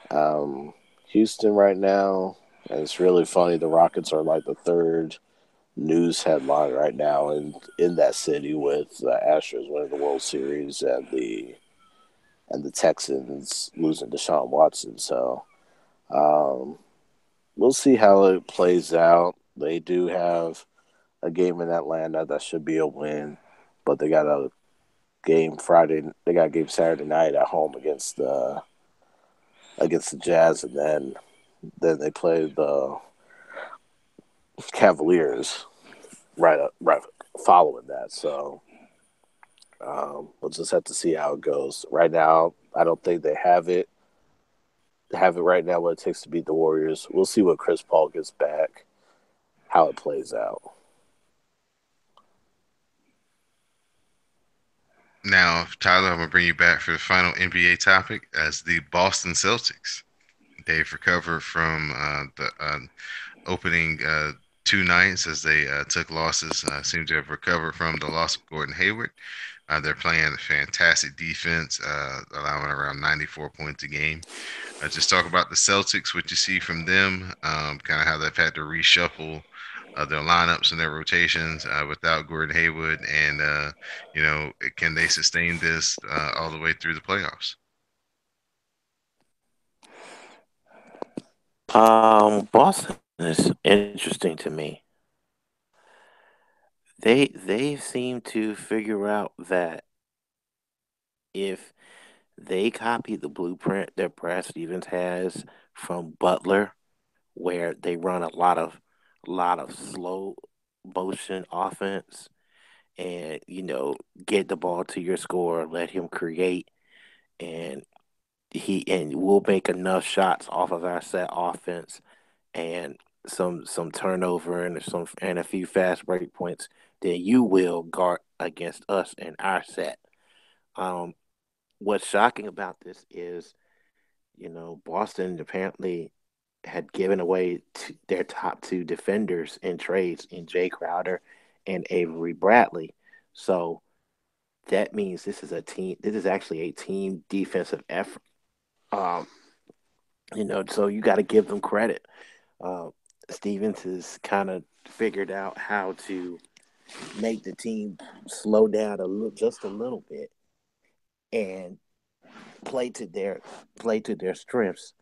um, Houston right now, and it's really funny. The Rockets are like the third news headline right now in that city with the Astros winning the World Series and the Texans losing Deshaun Watson. So um, we'll see how it plays out. They do have a game in Atlanta that should be a win, but they got a game Friday. They got a game Saturday night at home against the Jazz, and then they play the Cavaliers right following that. So we'll just have to see how it goes. Right now, I don't think they have it right now what it takes to beat the Warriors. We'll see what Chris Paul gets back, how it plays out. Now, Tyler, I'm gonna bring you back for the final NBA topic as the Boston Celtics. They've recovered from the opening 2 nights as they took losses. Seem to have recovered from the loss of Gordon Hayward. They're playing fantastic defense, allowing around 94 points a game. Just talk about the Celtics, what you see from them, kind of how they've had to reshuffle their lineups and their rotations without Gordon Hayward, and can they sustain this all the way through the playoffs? Boston is interesting to me. They seem to figure out that if they copy the blueprint that Brad Stevens has from Butler, where they run a lot of slow motion offense, and get the ball to your scorer, let him create, and we'll make enough shots off of our set offense and some turnover and a few fast break points, then you will guard against us in our set. Um, what's shocking about this is, Boston apparently had given away their top two defenders in trades in Jay Crowder and Avery Bradley. So that means this is a team. This is actually a team defensive effort. Um, so you got to give them credit. Uh, Stevens has kind of figured out how to make the team slow down just a little bit, and play to their play to their strengths,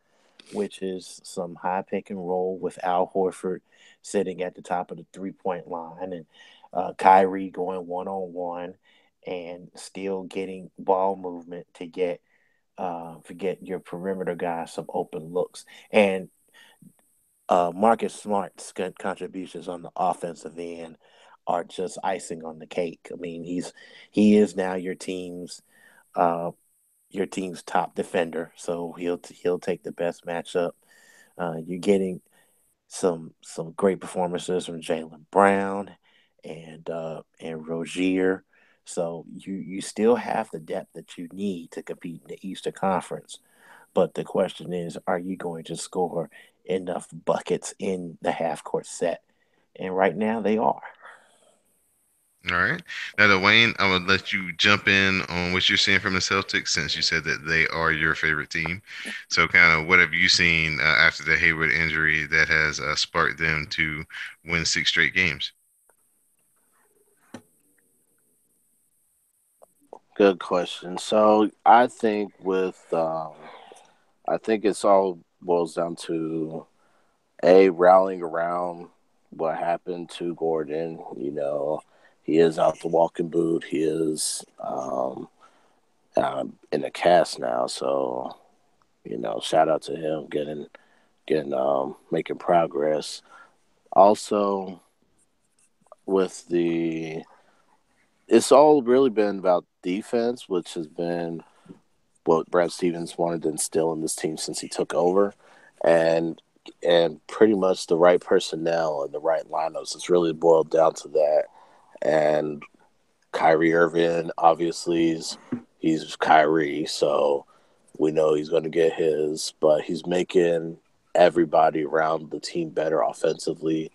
which is some high pick and roll with Al Horford sitting at the top of the 3 point line, and Kyrie going one on one and still getting ball movement to get your perimeter guys some open looks. And Marcus Smart's contributions on the offensive end are just icing on the cake. I mean, he is now your team's uh, your team's top defender, so he'll take the best matchup. You're getting some great performances from Jalen Brown and Rozier. So you still have the depth that you need to compete in the Eastern Conference. But the question is, are you going to score enough buckets in the half court set? And right now they are. All right. Now, Dwayne, I would let you jump in on what you're seeing from the Celtics since you said that they are your favorite team. So, kind of what have you seen after the Hayward injury that has sparked them to win 6 straight games? Good question. So I think it's all boils down to a rallying around what happened to Gordon. He is out the walking boot. He is in a cast now. So shout out to him getting making progress. Also, with the it's all really been about defense, which has been what Brad Stevens wanted to instill in this team since he took over, and pretty much the right personnel and the right lineups. It's really boiled down to that. And Kyrie Irving, obviously, he's Kyrie, so we know he's going to get his, but he's making everybody around the team better offensively.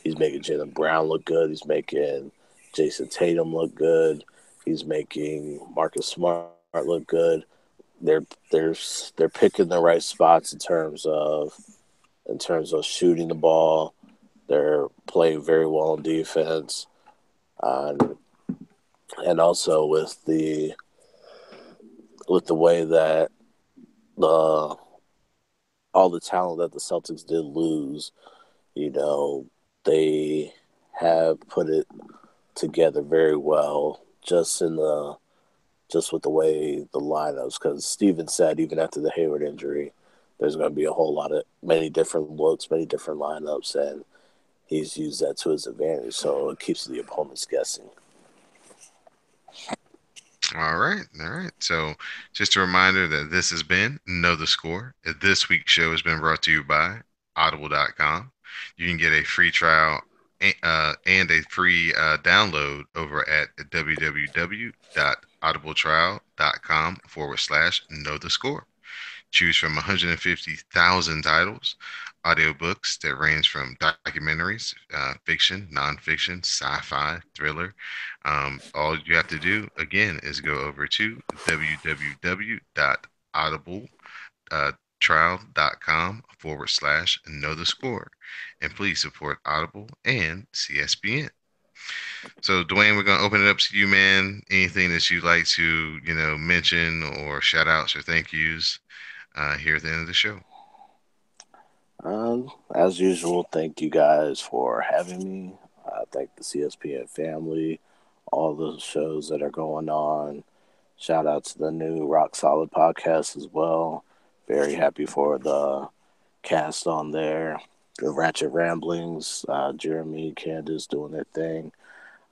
He's making Jalen Brown look good. He's making Jason Tatum look good. He's making Marcus Smart look good. They're picking the right spots in terms of shooting the ball. They're playing very well on defense, and also with the way that the all the talent that the Celtics did lose, you know, they have put it together very well just with the way the lineups. Because Steven said even after the Hayward injury, there's going to be a whole lot of many different looks, many different lineups, and he's used that to his advantage. So it keeps the opponents guessing. All right, all right. So, just a reminder that this has been Know the Score. This week's show has been brought to you by Audible.com. You can get a free trial and a free download over at www.audibletrial.com/ know the score. Choose from 150,000 titles, audiobooks that range from documentaries, fiction, nonfiction, sci-fi, thriller. All you have to do, again, is go over to www.audibletrial.com/ know the score. And please support Audible and CSPN. So, Dwayne, we're gonna open it up to you, man. Anything that you'd like to, mention or shout outs or thank yous here at the end of the show. As usual, thank you guys for having me. Thank the CSPN family, all the shows that are going on. Shout out to the new Rock Solid podcast as well. Very happy for the cast on there. The Ratchet Ramblings, Jeremy, Candace doing their thing.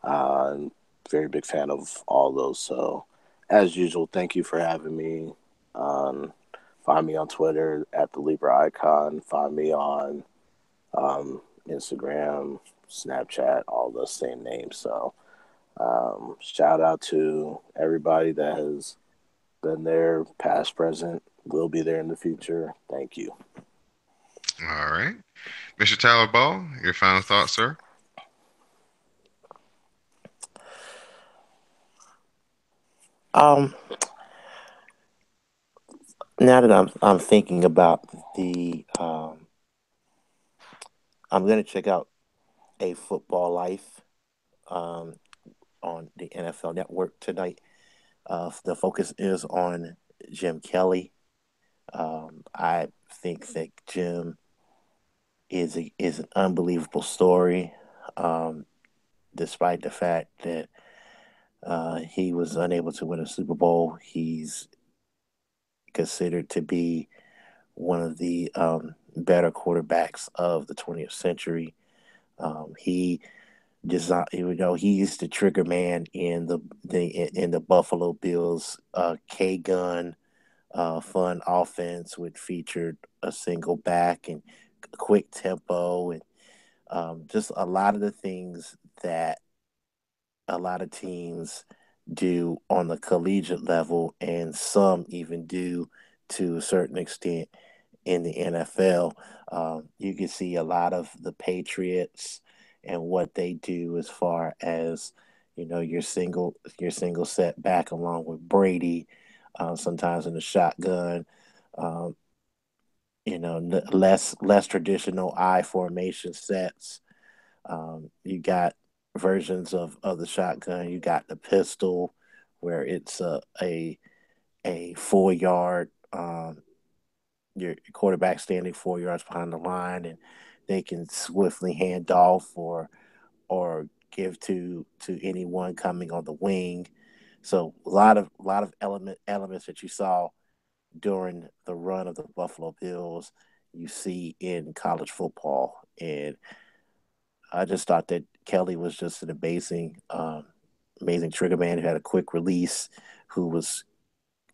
I'm very big fan of all those. So, as usual, thank you for having me. Um, Find me on Twitter at the Libra Icon. Find me on Instagram, Snapchat, all the same names. So, shout out to everybody that has been there, past, present, will be there in the future. Thank you. All right. Mr. Tyler Ball, your final thoughts, sir? Um, Now that I'm thinking about the I'm gonna check out a Football Life um on the NFL Network tonight. The focus is on Jim Kelly. I think that Jim is an unbelievable story, um, despite the fact that he was unable to win a Super Bowl. He's considered to be one of the better quarterbacks of the 20th century. He design, he's the trigger man in the Buffalo Bills K gun. fun offense which featured a single back and quick tempo and just a lot of the things that a lot of teams do on the collegiate level, and some even do to a certain extent in the NFL. You can see a lot of the Patriots and what they do as far as your single set back along with Brady, sometimes in the shotgun. Um, less traditional I formation sets. You got versions of the shotgun. You got the pistol, where it's a 4 yard. Your quarterback standing 4 yards behind the line, and they can swiftly hand off or give to anyone coming on the wing. So a lot of elements that you saw during the run of the Buffalo Bills, you see in college football, and I just thought that Kelly was just an amazing trigger man who had a quick release, who was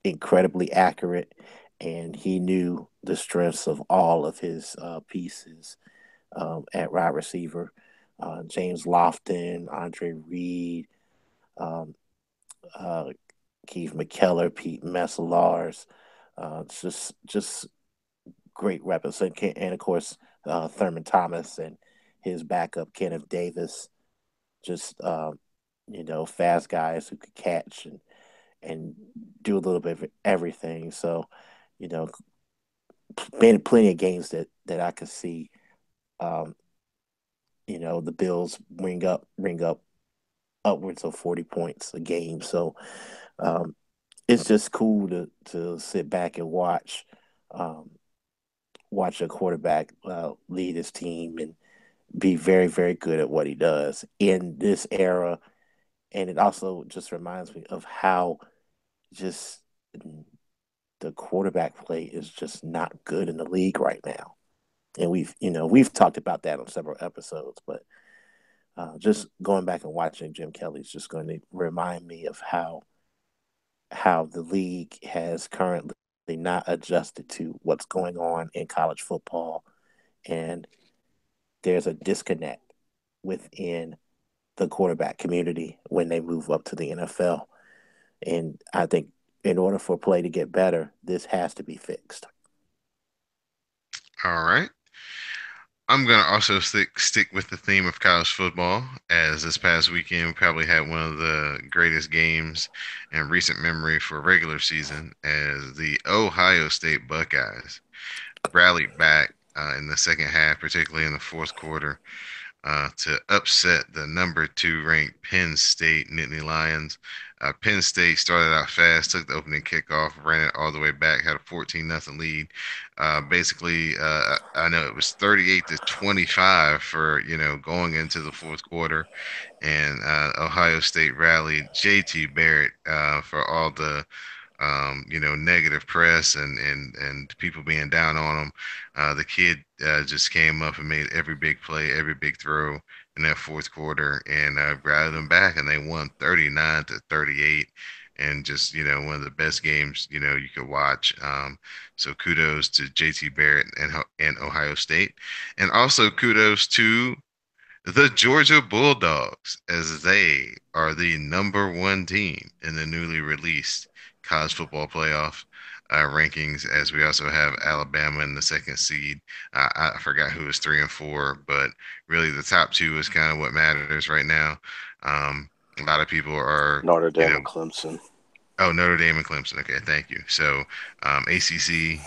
incredibly accurate, and he knew the strengths of all of his pieces at wide receiver. James Lofton, Andre Reed, um, uh, Keith McKellar, Pete Messelars. Just great weapons, and of course Thurman Thomas and his backup Kenneth Davis. Just fast guys who could catch and do a little bit of everything. So, you know, plenty of games that I could see. Um, the Bills ring up upwards of 40 points a game. So it's just cool to sit back and um, watch a quarterback lead his team and be very very good at what he does in this era. And it also just reminds me of how just the quarterback play is just not good in the league right now. And we've talked about that on several episodes, but just going back and watching Jim Kelly is just going to remind me of how the league has currently not adjusted to what's going on in college football, and there's a disconnect within the quarterback community when they move up to the NFL. And I think in order for play to get better, this has to be fixed. All right. I'm gonna also stick with the theme of college football, as this past weekend we probably had one of the greatest games in recent memory for regular season, as the Ohio State Buckeyes rallied back in the second half, particularly in the fourth quarter, to upset the number two ranked Penn State Nittany Lions. Penn State started out fast, took the opening kickoff, ran it all the way back, had a 14-0 lead. Basically, I know it was 38 to 25 for going into the fourth quarter, and Ohio State rallied. JT Barrett for all the negative press and people being down on him. The kid just came up and made every big play, every big throw in that fourth quarter, and rallied them back, and they won 39 to 38. And just one of the best games you could watch. So kudos to JT Barrett and Ohio State, and also kudos to the Georgia Bulldogs, as they are the number one team in the newly released college football playoff rankings, as we also have Alabama in the second seed. I forgot who was 3 and 4, but really the top two is kind of what matters right now. A lot of people are, Notre you Dame know, and Clemson. Oh, Notre Dame and Clemson. Okay, thank you. So, ACC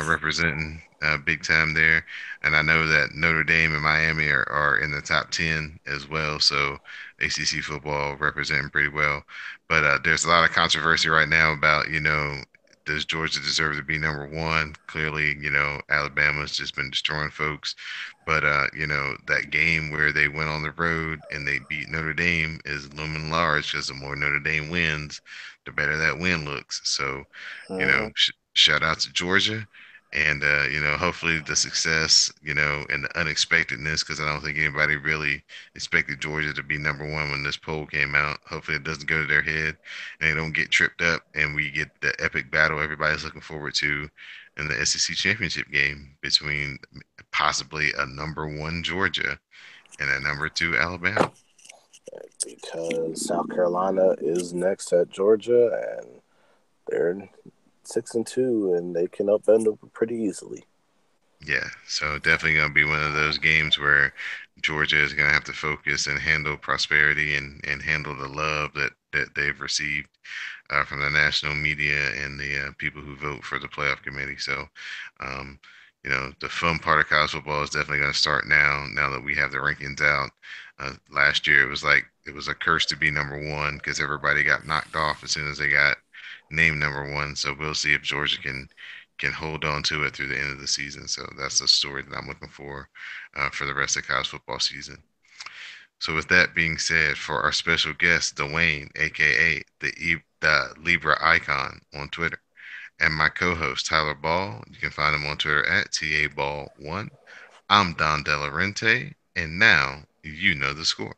representing big time there, and I know that Notre Dame and Miami are in the top 10 as well. So, ACC football representing pretty well. But there's a lot of controversy right now about does Georgia deserve to be number one? Clearly, Alabama's just been destroying folks. But that game where they went on the road and they beat Notre Dame is looming large, because the more Notre Dame wins, the better that win looks. So, Mm-hmm. shout out to Georgia. And hopefully the success, and the unexpectedness, because I don't think anybody really expected Georgia to be number one when this poll came out. Hopefully it doesn't go to their head and they don't get tripped up, and we get the epic battle everybody's looking forward to in the SEC championship game between possibly a number one Georgia and a number two Alabama. because South Carolina is next at Georgia, and they're 6-2, and they can upend them pretty easily. Yeah, so definitely going to be one of those games where Georgia is going to have to focus and handle prosperity and handle the love that they've received from the national media and the people who vote for the playoff committee. So, um, the fun part of college football is definitely going to start now. Now that we have the rankings out, last year it was like it was a curse to be number one because everybody got knocked off as soon as they got named number one. So we'll see if Georgia can hold on to it through the end of the season. So that's a story that I'm looking for the rest of college football season. So with that being said, for our special guest, Dwayne, aka the Libra Icon on Twitter, and my co-host Tyler Ball, you can find him on Twitter at taball1. I'm Don Delarente, and now you know the score.